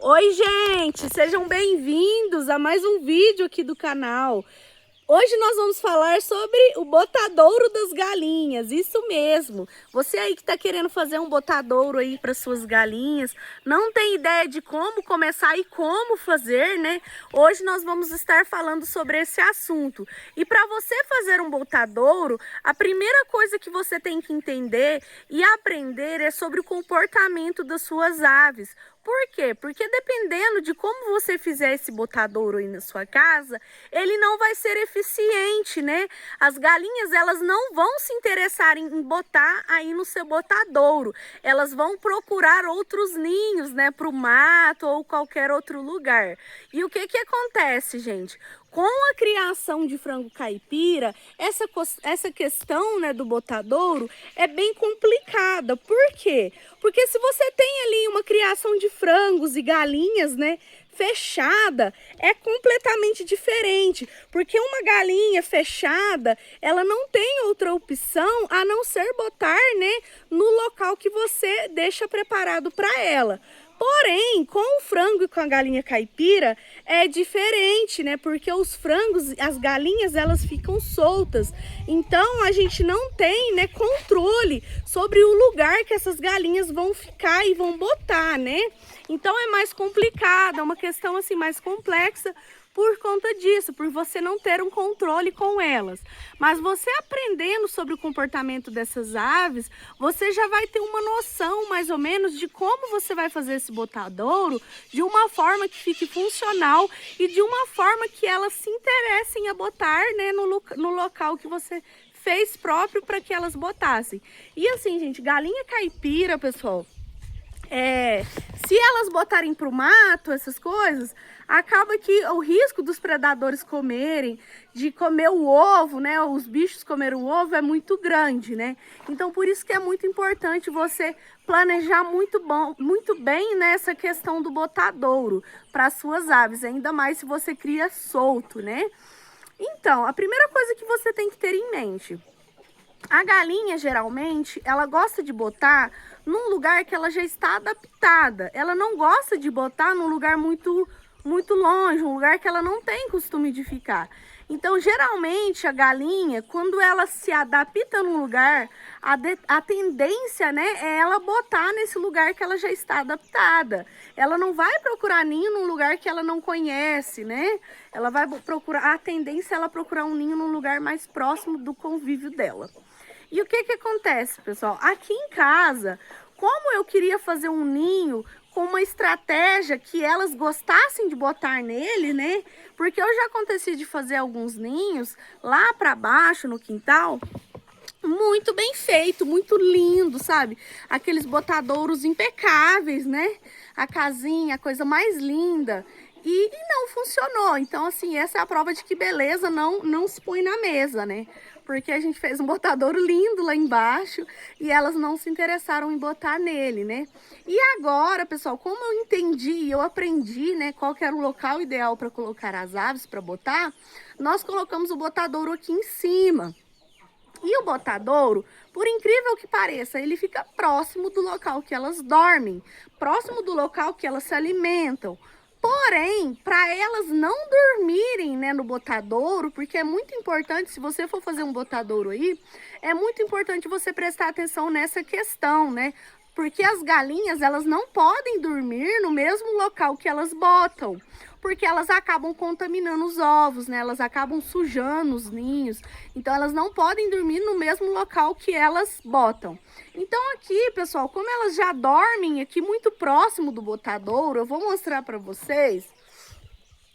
Oi, gente! Sejam bem-vindos a mais um vídeo aqui do canal. Hoje nós vamos falar sobre o botadouro das galinhas, isso mesmo. Você aí que está querendo fazer um botadouro aí para suas galinhas, não tem ideia de como começar e como fazer, né? Hoje nós vamos estar falando sobre esse assunto. E para você fazer um botadouro, a primeira coisa que você tem que entender e aprender é sobre o comportamento das suas aves. Por quê? Porque dependendo de como você fizer esse botadouro aí na sua casa, ele não vai ser eficiente, né? As galinhas, elas não vão se interessar em botar aí no seu botadouro. Elas vão procurar outros ninhos, né? Para o mato ou qualquer outro lugar. E o que que acontece, gente? Com a criação de frango caipira, essa questão, né, do botadouro é bem complicada. Por quê? Porque se você tem ali uma criação de frangos e galinhas, né, fechada, é completamente diferente. Porque uma galinha fechada, ela não tem outra opção a não ser botar, né, no local que você deixa preparado para ela. Porém, com o frango e com a galinha caipira é diferente, né? Porque os frangos, as galinhas, elas ficam soltas. Então, a gente não tem, né, controle sobre o lugar que essas galinhas vão ficar e vão botar, né? Então, é mais complicado, é uma questão assim mais complexa por conta disso, por você não ter um controle com elas. Mas você aprendendo sobre o comportamento dessas aves, você já vai ter uma noção mais ou menos de como você vai fazer esse botadouro de uma forma que fique funcional e de uma forma que elas se interessem a botar, né, no local que você fez próprio para que elas botassem. E assim, gente, galinha caipira, pessoal, se elas botarem para o mato, essas coisas, acaba que o risco dos predadores comerem, de comer o ovo, né? Os bichos comerem o ovo é muito grande, né? Então, por isso que é muito importante você planejar muito bem nessa questão do botadouro para as suas aves, ainda mais se você cria solto, né? Então, a primeira coisa que você tem que ter em mente: a galinha, geralmente, ela gosta de botar num lugar que ela já está adaptada. Ela não gosta de botar num lugar muito longe, um lugar que ela não tem costume de ficar. Então, geralmente, a galinha, quando ela se adapta num lugar, a tendência, né, é ela botar nesse lugar que ela já está adaptada. Ela não vai procurar ninho num lugar que ela não conhece, né? Ela vai procurar, a tendência é ela procurar um ninho num lugar mais próximo do convívio dela. E o que que acontece, pessoal? Aqui em casa, como eu queria fazer um ninho com uma estratégia que elas gostassem de botar nele, né? Porque eu já aconteci de fazer alguns ninhos lá para baixo no quintal, muito bem feito, muito lindo, sabe? Aqueles botadouros impecáveis, né? A casinha, a coisa mais linda. E não funcionou. Então, assim, essa é a prova de que beleza não se põe na mesa, né? Porque a gente fez um botadouro lindo lá embaixo e elas não se interessaram em botar nele, né? E agora, pessoal, como eu entendi, eu aprendi, né, qual que era o local ideal para colocar as aves para botar, nós colocamos o botadouro aqui em cima. E o botadouro, por incrível que pareça, ele fica próximo do local que elas dormem, próximo do local que elas se alimentam. Porém, para elas não dormirem, né, no botadouro, porque é muito importante, se você for fazer um botadouro aí, é muito importante você prestar atenção nessa questão, né? Porque as galinhas, elas não podem dormir no mesmo local que elas botam, porque elas acabam contaminando os ovos, né? Elas acabam sujando os ninhos. Então, elas não podem dormir no mesmo local que elas botam. Então, aqui, pessoal, como elas já dormem aqui muito próximo do botadouro, eu vou mostrar para vocês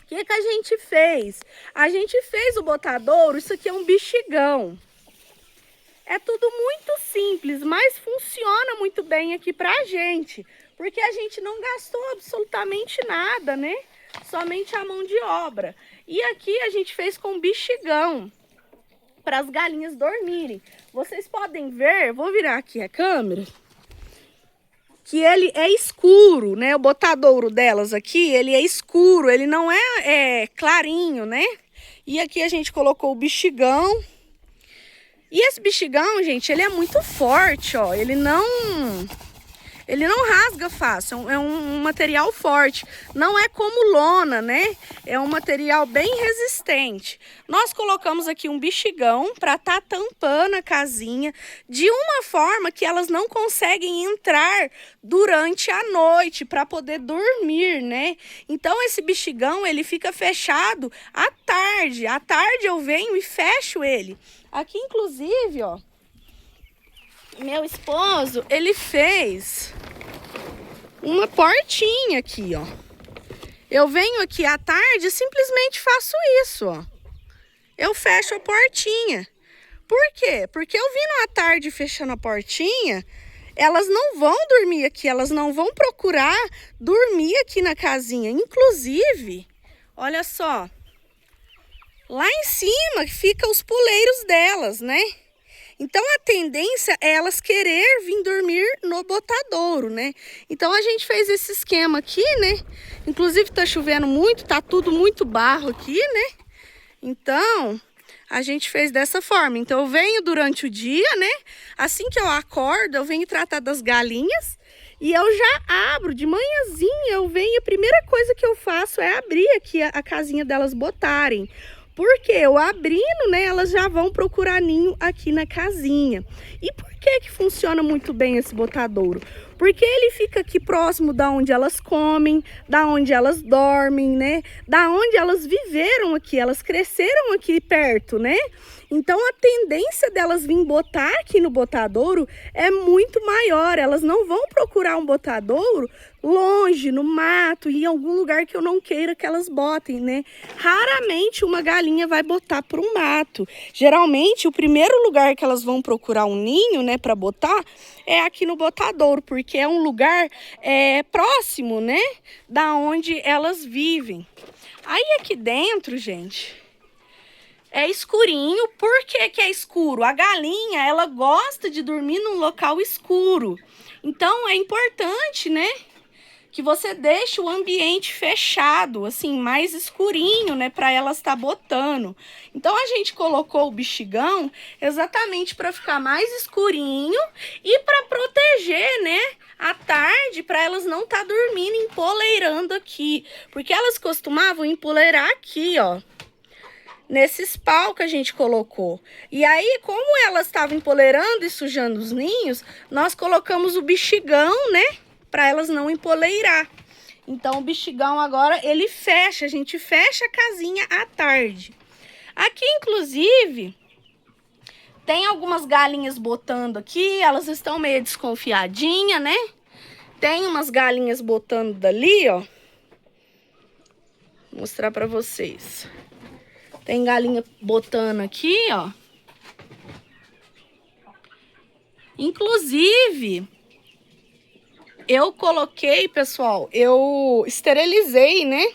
o que que a gente fez. A gente fez o botadouro, isso aqui é um bexigão. É tudo muito simples, mas funciona muito bem aqui pra gente, porque a gente não gastou absolutamente nada, né? Somente a mão de obra. E aqui a gente fez com bexigão, para as galinhas dormirem. Vocês podem ver, vou virar aqui a câmera, que ele é escuro, né? O botadouro delas aqui, ele é escuro, ele não é clarinho, né? E aqui a gente colocou o bexigão. E esse bexigão, gente, ele é muito forte, ó. ele não rasga fácil, é um material forte. Não é como lona, né? É um material bem resistente. Nós colocamos aqui um bexigão para estar tampando a casinha de uma forma que elas não conseguem entrar durante a noite para poder dormir, né? Então esse bexigão, ele fica fechado à tarde. À tarde eu venho e fecho ele. Aqui inclusive, ó, meu esposo, ele fez uma portinha aqui, ó. Eu venho aqui à tarde e simplesmente faço isso, ó. Eu fecho a portinha. Por quê? Porque eu vindo à tarde fechando a portinha, elas não vão dormir aqui, elas não vão procurar dormir aqui na casinha. Inclusive, olha só, lá em cima fica os puleiros delas, né? Então a tendência é elas querer vir dormir no botadouro, né? Então a gente fez esse esquema aqui, né? Inclusive tá chovendo muito, tá tudo muito barro aqui, né? Então a gente fez dessa forma. Então eu venho durante o dia, né? Assim que eu acordo, eu venho tratar das galinhas e eu já abro de manhãzinha. Eu venho, a primeira coisa que eu faço é abrir aqui a casinha delas botarem. Porque eu abrindo, né, elas já vão procurar ninho aqui na casinha. E por que funciona muito bem esse botadouro? Porque ele fica aqui próximo da onde elas comem, da onde elas dormem, né? Da onde elas viveram aqui, elas cresceram aqui perto, né? Então a tendência delas vir botar aqui no botadouro é muito maior. Elas não vão procurar um botadouro longe, no mato, em algum lugar que eu não queira que elas botem, né? Raramente uma galinha vai botar por um mato. Geralmente o primeiro lugar que elas vão procurar um ninho, né, para botar é aqui no botadouro, porque é um lugar próximo, né, da onde elas vivem. Aí aqui dentro, gente, é escurinho. Por que que é escuro? A galinha, ela gosta de dormir num local escuro. Então é importante, né, que você deixe o ambiente fechado, assim, mais escurinho, né, para elas estar botando. Então a gente colocou o bexigão exatamente para ficar mais escurinho e para proteger, né, à tarde, para elas não estar dormindo empoleirando aqui, porque elas costumavam empoleirar aqui, ó, nesses pau que a gente colocou. E aí, como elas estavam empoleirando e sujando os ninhos, nós colocamos o bexigão, né, para elas não empoleirar. Então o bexigão agora ele fecha, a gente fecha a casinha à tarde. Aqui inclusive tem algumas galinhas botando aqui, elas estão meio desconfiadinhas, né? Tem umas galinhas botando dali, ó. Vou mostrar para vocês. Tem galinha botando aqui, ó. Inclusive eu coloquei, pessoal, eu esterilizei, né?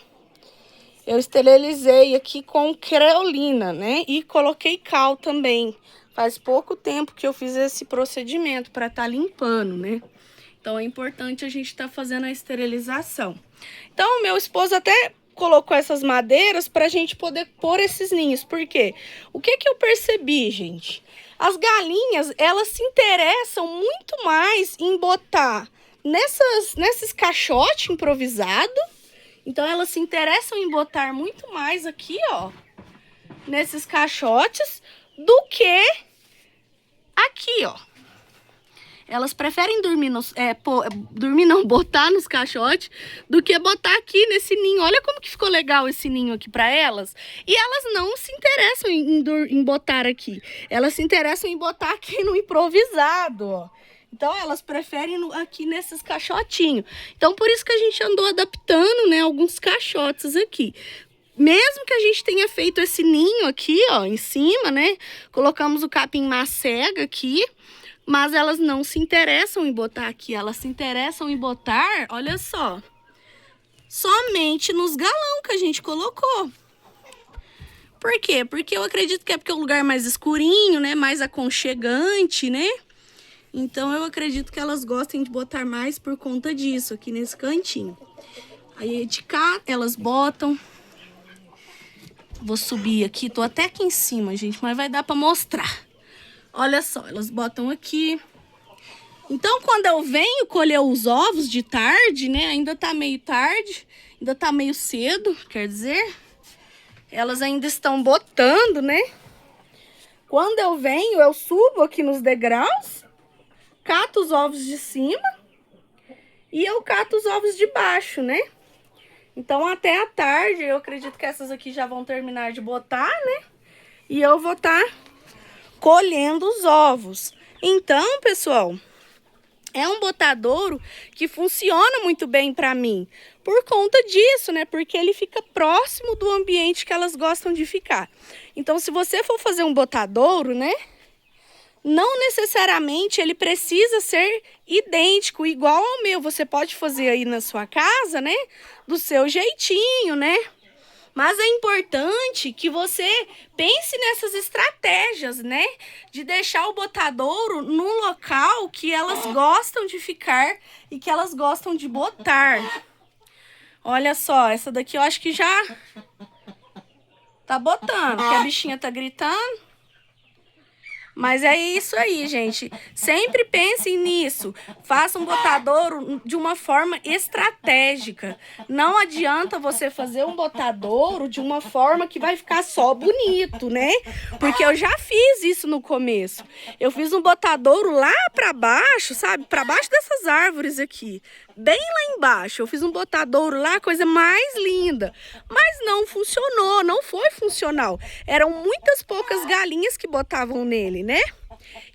Eu esterilizei aqui com creolina, né? E coloquei cal também. Faz pouco tempo que eu fiz esse procedimento para estar limpando, né? Então é importante a gente estar fazendo a esterilização. Então o meu esposo até colocou essas madeiras para a gente poder pôr esses ninhos. Por quê? O que que eu percebi, gente? As galinhas, elas se interessam muito mais em botar nesses caixotes improvisados. Então elas se interessam em botar muito mais aqui, ó, nesses caixotes, do que aqui, ó. Elas preferem dormir botar nos caixotes do que botar aqui nesse ninho. Olha como que ficou legal esse ninho aqui para elas. E elas não se interessam em botar aqui. Elas se interessam em botar aqui no improvisado, ó. Então elas preferem aqui nesses caixotinhos. Então por isso que a gente andou adaptando, né, alguns caixotes aqui. Mesmo que a gente tenha feito esse ninho aqui, ó, em cima, né, colocamos o capim macega aqui, mas elas não se interessam em botar aqui. Elas se interessam em botar, olha só, somente nos galão que a gente colocou. Por quê? Porque eu acredito que é porque é um lugar mais escurinho, né, mais aconchegante, né? Então eu acredito que elas gostem de botar mais por conta disso, aqui nesse cantinho. Aí de cá elas botam. Vou subir aqui, tô até aqui em cima, gente, mas vai dar pra mostrar. Olha só, elas botam aqui. Então, quando eu venho colher os ovos de tarde, né? Ainda tá meio tarde, ainda tá meio cedo, quer dizer, elas ainda estão botando, né? Quando eu venho, eu subo aqui nos degraus, cato os ovos de cima e eu cato os ovos de baixo, né? Então, até a tarde, eu acredito que essas aqui já vão terminar de botar, né? E eu vou estar colhendo os ovos. Então, pessoal, é um botadouro que funciona muito bem para mim. Por conta disso, né? Porque ele fica próximo do ambiente que elas gostam de ficar. Então, se você for fazer um botadouro, né? Não necessariamente ele precisa ser idêntico, igual ao meu. Você pode fazer aí na sua casa, né? Do seu jeitinho, né? Mas é importante que você pense nessas estratégias, né? De deixar o botadouro num local que elas gostam de ficar e que elas gostam de botar. Olha só, essa daqui eu acho que já tá botando, porque a bichinha tá gritando. Mas é isso aí, gente. Sempre pensem nisso. Faça um botadouro de uma forma estratégica. Não adianta você fazer um botadouro de uma forma que vai ficar só bonito, né? Porque eu já fiz isso no começo. Eu fiz um botadouro lá pra baixo, sabe? Pra baixo dessas árvores aqui. Bem lá embaixo. Eu fiz um botadouro lá, coisa mais linda. Mas não funcionou, não foi funcional. Eram muitas poucas galinhas que botavam nele, né?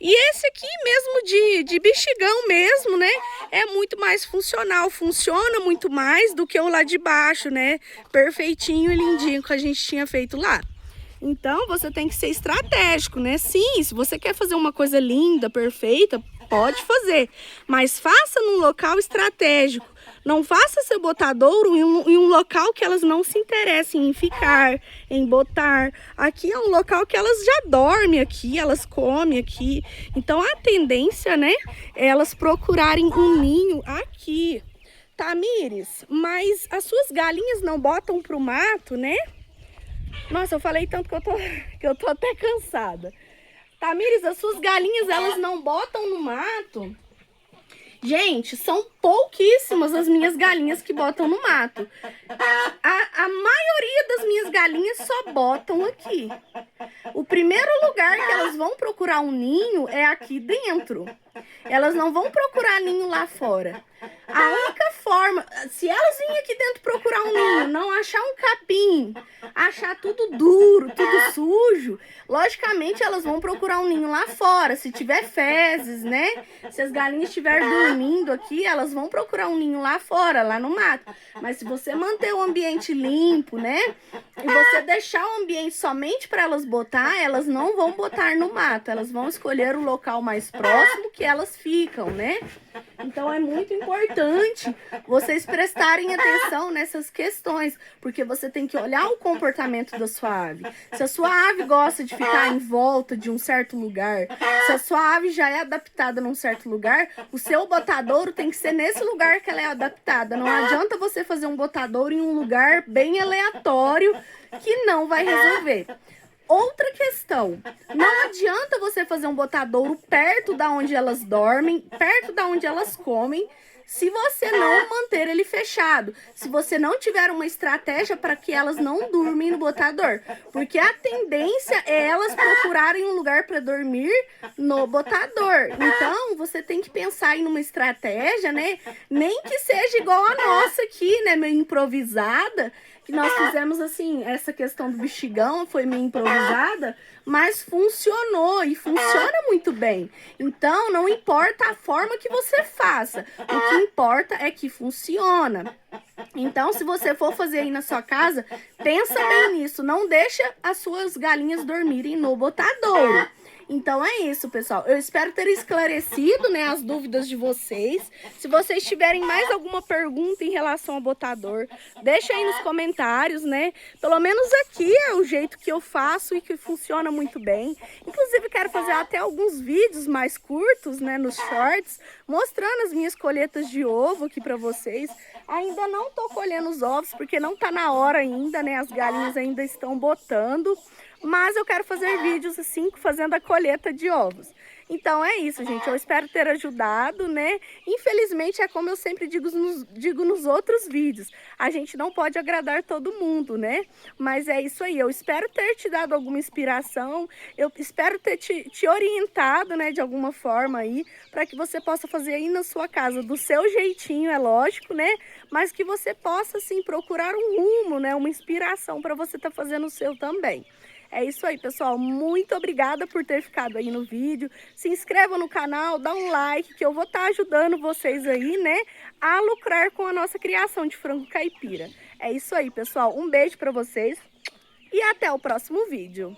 E esse aqui mesmo de bexigão mesmo, né? É muito mais funcional, funciona muito mais do que o lá de baixo, né? Perfeitinho e lindinho que a gente tinha feito lá. Então, você tem que ser estratégico, né? Sim, se você quer fazer uma coisa linda, perfeita, pode fazer. Mas faça num local estratégico. Não faça seu botadouro em um local que elas não se interessem em ficar, em botar. Aqui é um local que elas já dormem aqui, elas comem aqui. Então, a tendência, né, é elas procurarem um ninho aqui. Tamires, mas as suas galinhas não botam pro mato, né? Nossa, eu falei tanto que eu tô até cansada. Tamires, as suas galinhas, elas não botam no mato? Gente, são pouquíssimas as minhas galinhas que botam no mato. A maioria das minhas galinhas só botam aqui. O primeiro lugar que elas vão procurar um ninho é aqui dentro. Elas não vão procurar ninho lá fora. A única forma, se elas virem aqui dentro procurar um ninho, não achar um capim, achar tudo duro, tudo sujo, logicamente elas vão procurar um ninho lá fora. Se tiver fezes, né? Se as galinhas estiverem dormindo aqui, elas vão procurar um ninho lá fora, lá no mato. Mas se você manter o ambiente limpo, né? E você deixar o ambiente somente para elas botar, elas não vão botar no mato. Elas vão escolher o local mais próximo que elas ficam, né? Então é muito importante vocês prestarem atenção nessas questões, porque você tem que olhar o comportamento da sua ave. Se a sua ave gosta de ficar em volta de um certo lugar, se a sua ave já é adaptada num certo lugar, o seu botadouro tem que ser nesse lugar que ela é adaptada. Não adianta você fazer um botadouro em um lugar bem aleatório que não vai resolver. Outra questão, não adianta você fazer um botadouro perto da onde elas dormem, perto da onde elas comem, se você não manter ele fechado, se você não tiver uma estratégia para que elas não durmem no botador, porque a tendência é elas procurarem um lugar para dormir no botador. Então, você tem que pensar em uma estratégia, né? Nem que seja igual a nossa aqui, né? Meio improvisada, que nós fizemos assim, essa questão do bexigão foi meio improvisada, mas funcionou e funciona muito bem. Então, não importa a forma que você faça, o que importa é que funciona. Então, se você for fazer aí na sua casa, pensa bem nisso, não deixa as suas galinhas dormirem no botadouro. Então é isso, pessoal. Eu espero ter esclarecido, né, as dúvidas de vocês. Se vocês tiverem mais alguma pergunta em relação ao botador, deixa aí nos comentários, né? Pelo menos aqui é o jeito que eu faço e que funciona muito bem. Inclusive, quero fazer até alguns vídeos mais curtos, né, nos shorts, mostrando as minhas colheitas de ovo aqui pra vocês. Ainda não tô colhendo os ovos, porque não tá na hora ainda, né? As galinhas ainda estão botando. Mas eu quero fazer vídeos assim, fazendo a colheita de ovos. Então é isso, gente. Eu espero ter ajudado, né? Infelizmente, é como eu sempre digo nos outros vídeos. A gente não pode agradar todo mundo, né? Mas é isso aí. Eu espero ter te dado alguma inspiração. Eu espero ter te orientado, né? De alguma forma aí, para que você possa fazer aí na sua casa do seu jeitinho, é lógico, né? Mas que você possa, assim, procurar um rumo, né? Uma inspiração para você estar fazendo o seu também. É isso aí, pessoal. Muito obrigada por ter ficado aí no vídeo. Se inscreva no canal, dá um like, que eu vou estar ajudando vocês aí, né, a lucrar com a nossa criação de frango caipira. É isso aí, pessoal. Um beijo para vocês e até o próximo vídeo.